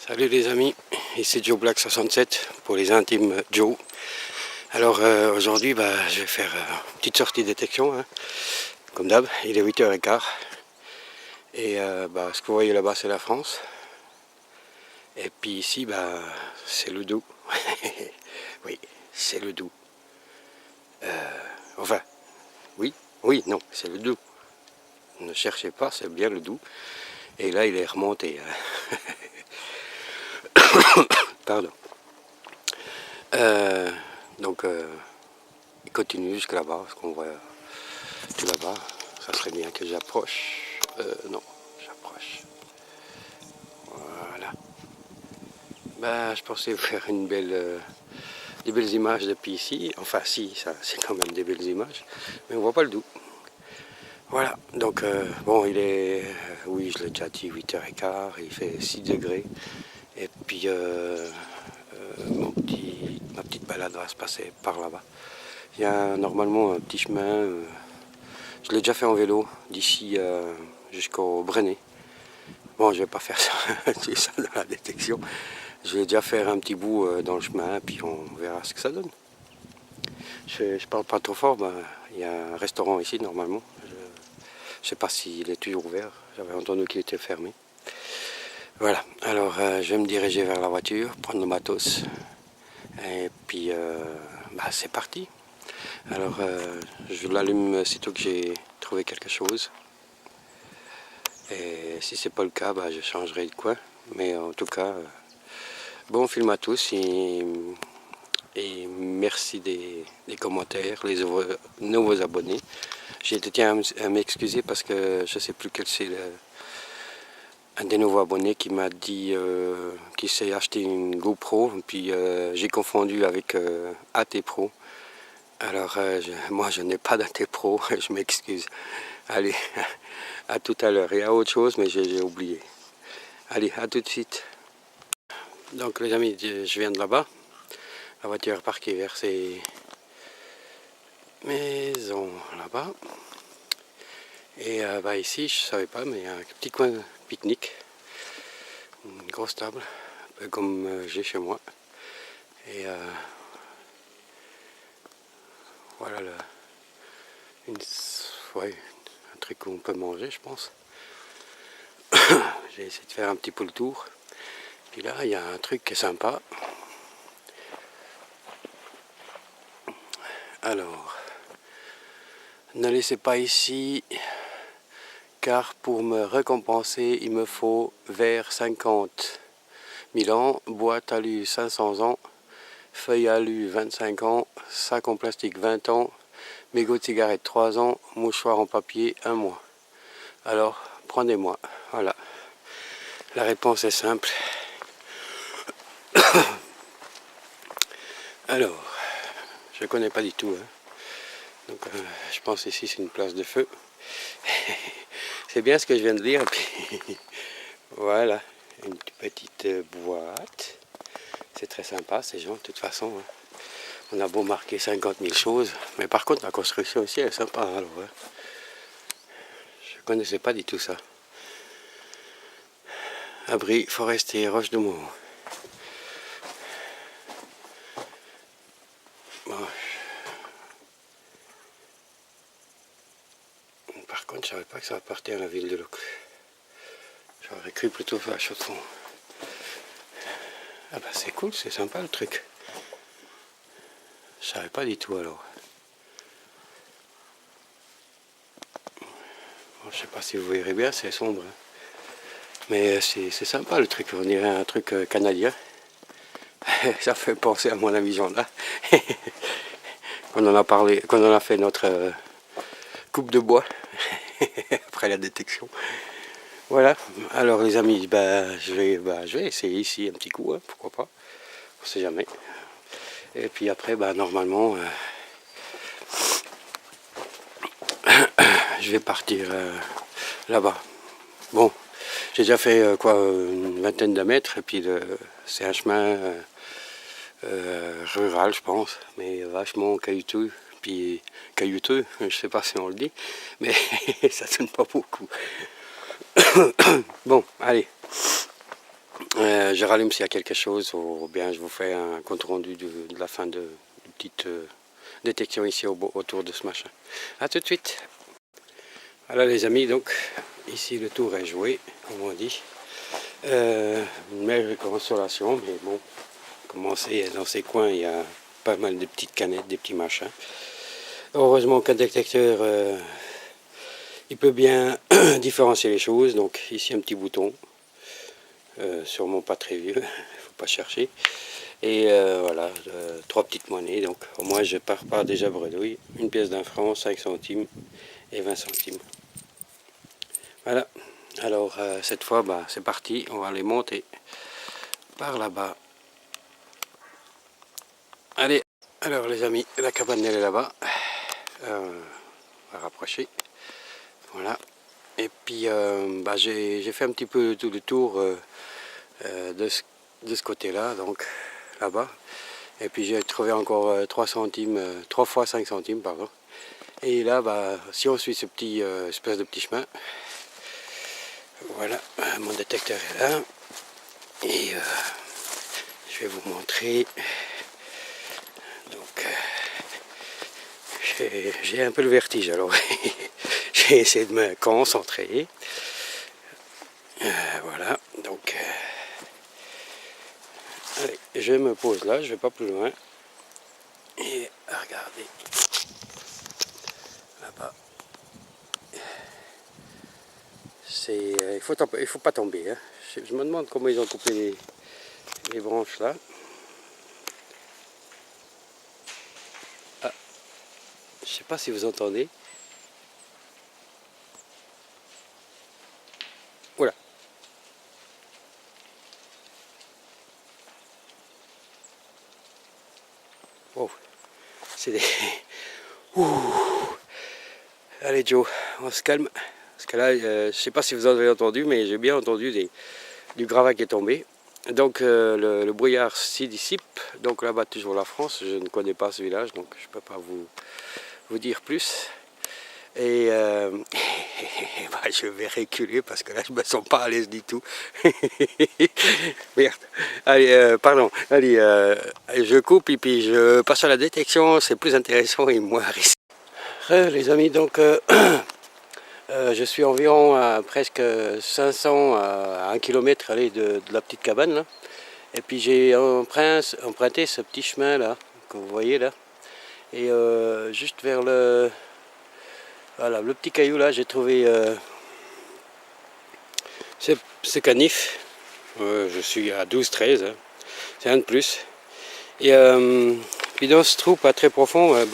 Salut les amis, ici Joe Black 67 pour les intimes Joe. Alors aujourd'hui je vais faire une petite sortie détection, hein. Comme d'hab, il est 8h15 et ce que vous voyez là-bas c'est la France. Et puis ici c'est le Doubs. Oui, c'est le Doubs. Enfin, oui, non, c'est le Doubs. Ne cherchez pas, c'est bien le Doubs. Et là il est remonté. Pardon. Il continue jusque là-bas, parce qu'on voit tout là-bas. Ça serait bien que j'approche. Non, j'approche. Voilà. Je pensais vous faire des belles images depuis ici. Enfin, si, ça, c'est quand même des belles images. Mais on voit pas le Doubs. Voilà, donc bon, il est, oui, je l'ai déjà dit, 8h15, il fait 6 degrés. Et puis, ma petite balade va se passer par là-bas. Il y a normalement un petit chemin, je l'ai déjà fait en vélo, d'ici jusqu'au Brenay. Bon, je vais pas faire ça, c'est ça dans la détection. Je vais déjà faire un petit bout dans le chemin, puis on verra ce que ça donne. Je parle pas trop fort, il y a un restaurant ici normalement. Je sais pas s'il est toujours ouvert, j'avais entendu qu'il était fermé. Voilà, alors je vais me diriger vers la voiture, prendre le matos, et puis c'est parti. Alors je l'allume sitôt que j'ai trouvé quelque chose. Et si c'est pas le cas, je changerai de coin. Mais en tout cas, bon film à tous et merci des commentaires, les nouveaux abonnés. J'ai été à m'excuser parce que je sais plus quel c'est un des nouveaux abonnés qui m'a dit qu'il s'est acheté une GoPro, puis j'ai confondu avec AT Pro. Alors moi je n'ai pas d'AT Pro, je m'excuse. Allez, à tout à l'heure. Il y a autre chose mais j'ai oublié. Allez, à tout de suite. Donc les amis, je viens de là-bas. La voiture est parquée vers ces maisons là-bas. Et ici, je savais pas, mais il y a un petit coin pique-nique. Une grosse table, un peu comme j'ai chez moi. Et voilà un truc qu'on peut manger, je pense. J'ai essayé de faire un petit peu le tour. Puis là, il y a un truc qui est sympa. Alors, ne laissez pas ici, car pour me récompenser, il me faut verre 50 000 ans, boîte alu 500 ans, feuille alu 25 ans, sac en plastique 20 ans, mégot de cigarette 3 ans, mouchoir en papier 1 mois. Alors, prenez-moi. Voilà. La réponse est simple. Alors, je ne connais pas du tout. Hein. Donc, je pense ici c'est une place de feu. C'est bien ce que je viens de dire. Puis, voilà, une petite boîte. C'est très sympa, ces gens, de toute façon. Hein. On a beau marquer 50 000 choses, mais par contre, la construction aussi, elle est sympa. Alors, hein. Je ne connaissais pas du tout ça. Abri forestier, Roche de Mont. Bon. Par contre, je ne savais pas que ça appartenait à la ville de Loc. J'aurais cru plutôt à Chaux-de-Fonds. Ah c'est cool, c'est sympa le truc. Je savais pas du tout alors. Bon, je sais pas si vous verrez bien, c'est sombre. Hein. Mais c'est sympa le truc, on dirait un truc canadien. Ça fait penser à mon ami Jean là. On en a parlé, quand on a fait notre coupe de bois après la détection. Voilà, alors les amis, je vais essayer ici un petit coup, hein, pourquoi pas, on sait jamais. Et puis après, normalement, je vais partir là-bas. Bon, j'ai déjà fait une vingtaine de mètres, et puis c'est un chemin rural, je pense, mais vachement caillouteux, puis caillouteux, je sais pas si on le dit, mais ça sonne pas beaucoup. Bon, allez, Je rallume s'il y a quelque chose ou bien je vous fais un compte rendu de la fin de petite détection ici autour de ce machin. A tout de suite. Voilà les amis, donc ici le tour est joué, comme on dit. Une maigre consolation, mais bon, commencer dans ces coins, il y a pas mal de petites canettes, des petits machins. Heureusement qu'un détecteur, il peut bien différencier les choses. Donc ici un petit bouton, sûrement pas très vieux, il ne faut pas chercher. Et voilà, 3 petites monnaies, donc au moins je pars pas déjà bredouille. Une pièce d'un franc, 5 centimes et 20 centimes. Voilà, alors cette fois c'est parti, on va les monter par là-bas. Allez, alors les amis, la cabane elle est là-bas. On va rapprocher. Voilà. Et puis j'ai fait un petit peu tout le tour de ce côté-là, donc là-bas. Et puis j'ai trouvé encore 3 centimes, 3 fois 5 centimes, pardon. Et là, si on suit ce petit espèce de petit chemin, voilà, mon détecteur est là. Et je vais vous montrer. Donc, j'ai un peu le vertige, alors j'ai essayé de me concentrer. Voilà, donc allez, je me pose là, je vais pas plus loin. Et regardez, là-bas, il faut pas tomber. Hein. Je me demande comment ils ont coupé les branches là. Ah, je sais pas si vous entendez. Voilà. Oh, c'est des... Ouh. Allez Joe, on se calme. Parce que là, je sais pas si vous avez entendu, mais j'ai bien entendu du gravat qui est tombé. Donc le brouillard s'y dissipe. Donc là-bas toujours la France, je ne connais pas ce village, donc je ne peux pas vous dire plus. Et je vais reculer parce que là je me sens pas à l'aise du tout. Merde. Allez, pardon. Allez, je coupe et puis je passe à la détection, c'est plus intéressant et moins risqué. Les amis, donc je suis environ à presque 500 à 1 km de la petite cabane là. Et puis j'ai emprunté ce petit chemin là, que vous voyez là. Et juste vers le petit caillou là, j'ai trouvé ce canif. Je suis à 12-13, hein. C'est un de plus. Et puis dans ce trou pas très profond,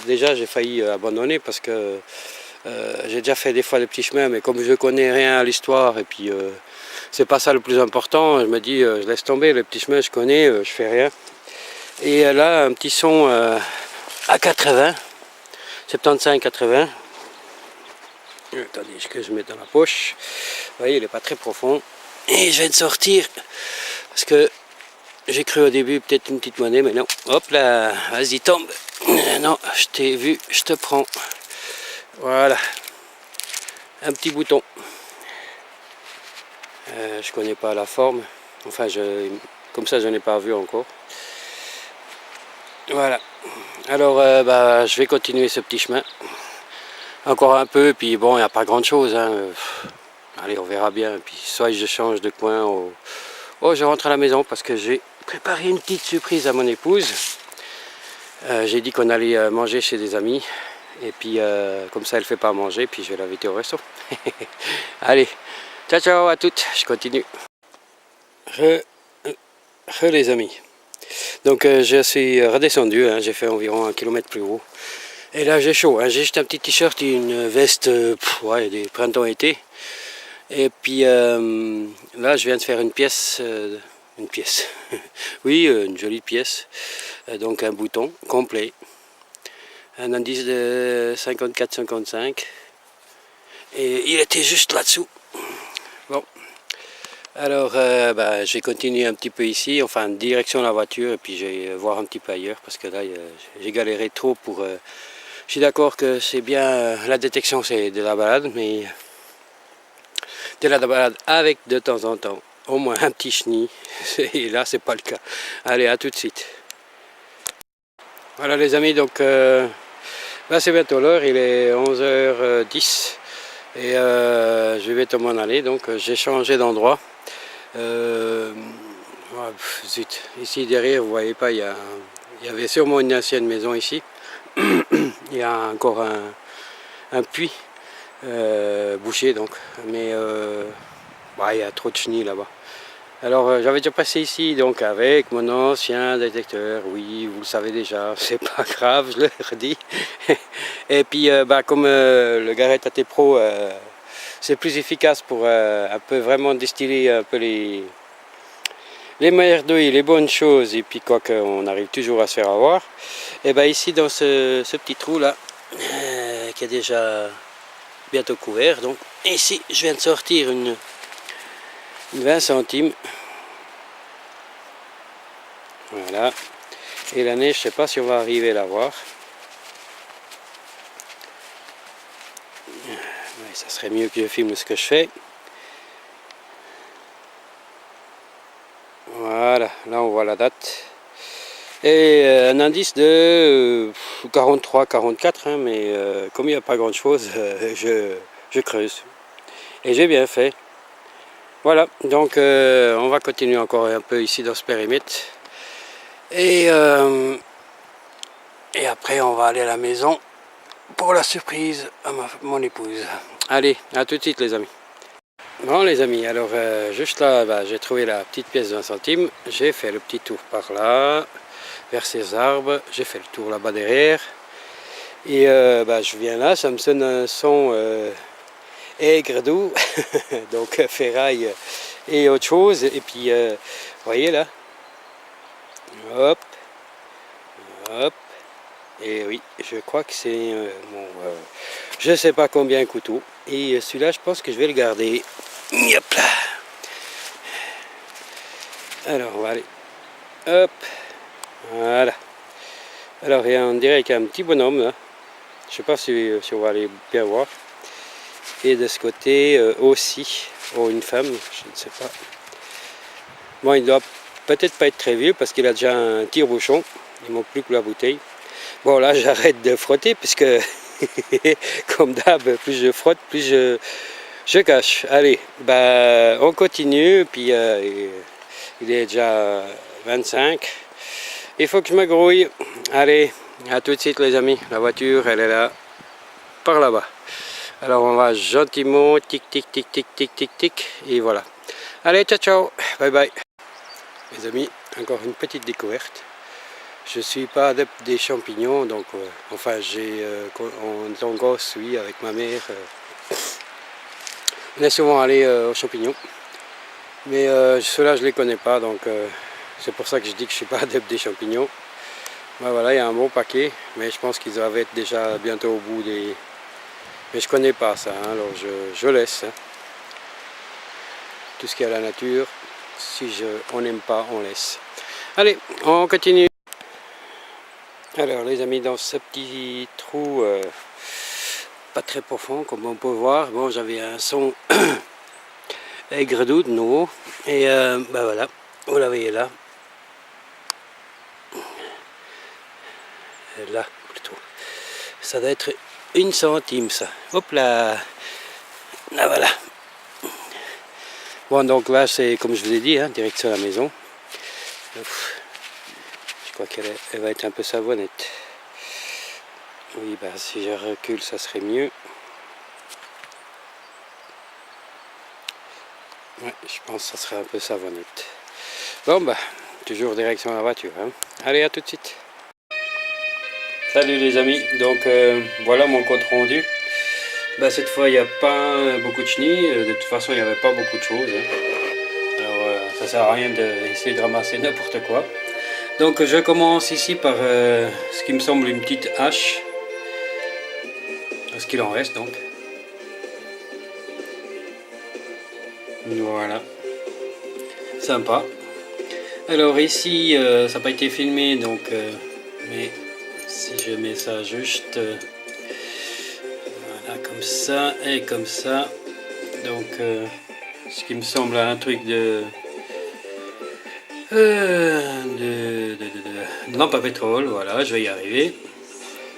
déjà j'ai failli abandonner parce que j'ai déjà fait des fois des petits chemins, mais comme je connais rien à l'histoire et puis c'est pas ça le plus important, je me dis je laisse tomber, les petits chemins je connais, je fais rien. Et là un petit son à 80, 75-80. Attendez que je mette dans la poche. Vous voyez, il n'est pas très profond. Et je viens de sortir parce que j'ai cru au début peut-être une petite monnaie, mais non. Hop là, vas-y tombe. Non, je t'ai vu, je te prends. Voilà, un petit bouton. Je connais pas la forme. Enfin, comme ça, je n'ai pas vu encore. Voilà. Alors, je vais continuer ce petit chemin. Encore un peu, puis bon, il n'y a pas grand chose. Hein. Allez, on verra bien. Puis soit je change de coin, ou je rentre à la maison parce que j'ai préparé une petite surprise à mon épouse. J'ai dit qu'on allait manger chez des amis. Et puis comme ça elle fait pas à manger, puis je vais l'inviter au resto. Allez, ciao ciao à toutes, je continue. Les amis. Donc je suis redescendu, hein, j'ai fait environ 1 kilomètre plus haut. Et là j'ai chaud, hein, j'ai juste un petit t-shirt et une veste des printemps-été. Et puis là je viens de faire une pièce, oui une jolie pièce, donc un bouton complet. Un indice de 54-55 et il était juste là-dessous. Bon, alors j'ai continué un petit peu ici, enfin direction la voiture, et puis je vais voir un petit peu ailleurs parce que là j'ai galéré trop pour... je suis d'accord que c'est bien, la détection c'est de la balade, mais de la balade avec de temps en temps au moins un petit chenille. Et là, c'est pas le cas. Allez, à tout de suite. Voilà les amis, donc là c'est bientôt l'heure, il est 11h10 et je vais bientôt m'en aller, donc j'ai changé d'endroit. Zut, ici derrière, vous voyez pas, il y avait sûrement une ancienne maison ici. Il y a encore un puits bouché, donc, mais il y a trop de chenilles là-bas. Alors j'avais déjà passé ici donc avec mon ancien détecteur, oui vous le savez déjà, c'est pas grave, je le redis. Et puis comme le Garrett AT Pro c'est plus efficace pour un peu vraiment distiller un peu les merdouilles, les bonnes choses, et puis quoi qu'on arrive toujours à se faire avoir. Et bien ici dans ce petit trou là, qui est déjà bientôt couvert, donc ici je viens de sortir une 20 centimes. Voilà. Et la neige, je ne sais pas si on va arriver à la voir. Ouais, ça serait mieux que je filme ce que je fais. Voilà, là on voit la date. Et un indice de 43-44, hein, mais comme il n'y a pas grand chose, je creuse. Et j'ai bien fait. Voilà, donc on va continuer encore un peu ici dans ce périmètre. Et après on va aller à la maison pour la surprise à mon épouse. Allez, à tout de suite les amis. Bon les amis, alors juste là, j'ai trouvé la petite pièce de 20 centimes. J'ai fait le petit tour par là, vers ces arbres. J'ai fait le tour là-bas derrière. Et je viens là, ça me sonne un son aigre doux. Donc ferraille et autre chose. Et puis, vous voyez là, hop, hop. Et oui, je crois que c'est je ne sais pas combien couteau. Et celui-là, je pense que je vais le garder. Hop là. Alors, on va aller. Hop. Voilà. Alors, on dirait qu'il y a un petit bonhomme là. Je ne sais pas si on va aller bien voir. Et de ce côté aussi. Oh, une femme, je ne sais pas. Bon, il doit peut-être pas être très vieux parce qu'il a déjà un tire-bouchon. Il manque plus que la bouteille. Bon, là, j'arrête de frotter puisque, comme d'hab, plus je frotte, plus je cache. Allez, on continue. Puis, il est déjà 25. Il faut que je me grouille. Allez, à tout de suite, les amis. La voiture, elle est là, par là-bas. Alors, on va gentiment, tic, tic, tic, tic, tic, tic, tic. Et voilà. Allez, ciao, ciao. Bye, bye. Les amis, encore une petite découverte. Je ne suis pas adepte des champignons, donc enfin j'ai en étant gosse, oui, avec ma mère, on est souvent allé aux champignons, mais ceux-là je ne les connais pas, donc c'est pour ça que je dis que je ne suis pas adepte des champignons. Voilà, il y a un bon paquet, mais je pense qu'ils doivent être déjà bientôt au bout des... Mais je ne connais pas ça, hein, alors je laisse. Hein. Tout ce qui est à la nature, si on n'aime pas, on laisse. Allez, on continue. Alors les amis, dans ce petit trou pas très profond comme on peut voir, bon j'avais un son aigre doux de nouveau et voilà, vous la voyez là, là plutôt, ça doit être 1 centime ça, hop là, là voilà. Bon donc là c'est comme je vous ai dit, hein, direction la maison. Je crois qu'elle va être un peu savonnette. Oui, si je recule, ça serait mieux. Ouais, je pense que ça serait un peu savonnette. Bon, toujours direction la voiture. Hein. Allez, à tout de suite. Salut les amis, donc voilà mon compte rendu. Cette fois, il n'y a pas beaucoup de chenilles. De toute façon, il n'y avait pas beaucoup de choses. Hein. Alors, ça sert à rien d'essayer de ramasser n'importe quoi. Donc je commence ici par ce qui me semble une petite hache, ce qu'il en reste donc. Voilà, sympa. Alors ici ça n'a pas été filmé donc, mais si je mets ça juste voilà comme ça et comme ça, donc ce qui me semble un truc de lampe à pétrole, voilà, je vais y arriver.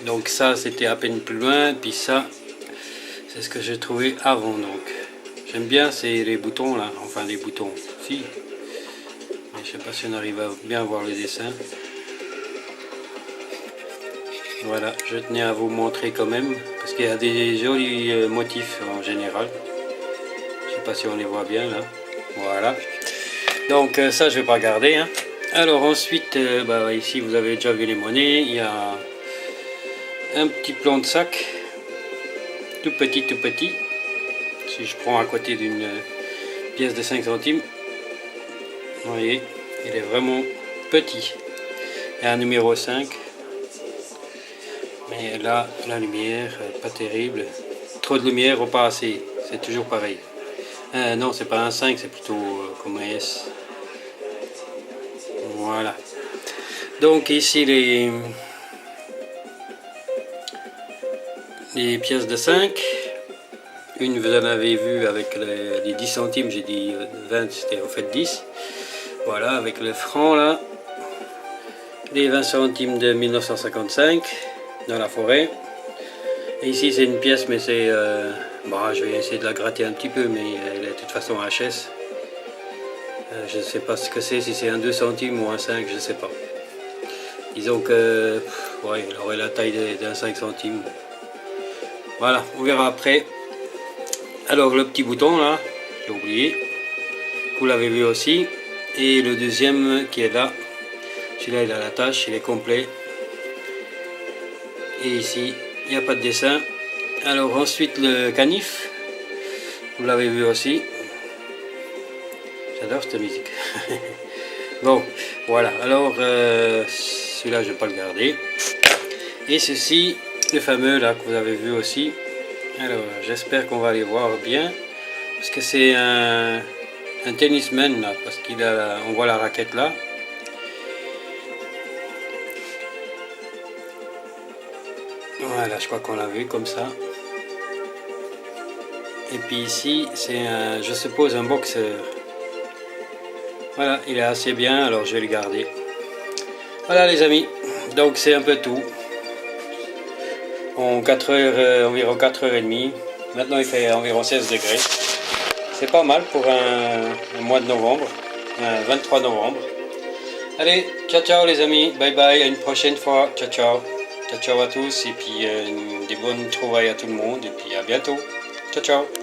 Donc ça c'était à peine plus loin, puis ça c'est ce que j'ai trouvé avant. Donc j'aime bien c'est les boutons là, enfin les boutons, si, mais je sais pas si on arrive à bien voir le dessin. Voilà, je tenais à vous montrer quand même, parce qu'il y a des jolis motifs en général. Je sais pas si on les voit bien là, voilà. Donc ça je vais pas garder, hein. Alors ensuite, ici vous avez déjà vu les monnaies, il y a un petit plan de sac, tout petit, si je prends à côté d'une pièce de 5 centimes, vous voyez, il est vraiment petit, il y a un numéro 5, mais là, la lumière, pas terrible, trop de lumière ou pas assez, c'est toujours pareil. Non, c'est pas un 5, c'est plutôt comme un S. Voilà. Donc ici les pièces de 5. Une vous en avez vu avec les 10 centimes, j'ai dit 20, c'était au fait 10. Voilà, avec le franc là. Les 20 centimes de 1955 dans la forêt. Et ici c'est une pièce, mais c'est... je vais essayer de la gratter un petit peu, mais elle est de toute façon HS. Je ne sais pas ce que c'est, si c'est un 2 centimes ou un 5, je ne sais pas. Disons que ouais, il aurait la taille d'un 5 centimes. Voilà, on verra après. Alors le petit bouton là, j'ai oublié, vous l'avez vu aussi. Et le deuxième qui est là, celui-là il a la tâche, il est complet. Et ici, il n'y a pas de dessin. Alors ensuite le canif, vous l'avez vu aussi. J'adore cette musique. Bon, voilà, alors celui-là je ne vais pas le garder. Et ceci, le fameux là que vous avez vu aussi. Alors j'espère qu'on va les voir bien. Parce que c'est un tennisman là, parce on voit la raquette là. Voilà, je crois qu'on l'a vu comme ça. Et puis ici, c'est je suppose un boxeur. Voilà, il est assez bien, alors je vais le garder. Voilà les amis, donc c'est un peu tout. En 4 heures, environ 4h30. Maintenant il fait environ 16 degrés. C'est pas mal pour un mois de novembre, un 23 novembre. Allez, ciao ciao les amis, bye bye, à une prochaine fois, ciao ciao. Ciao ciao à tous, et puis des bonnes trouvailles à tout le monde, et puis à bientôt. Ciao ciao.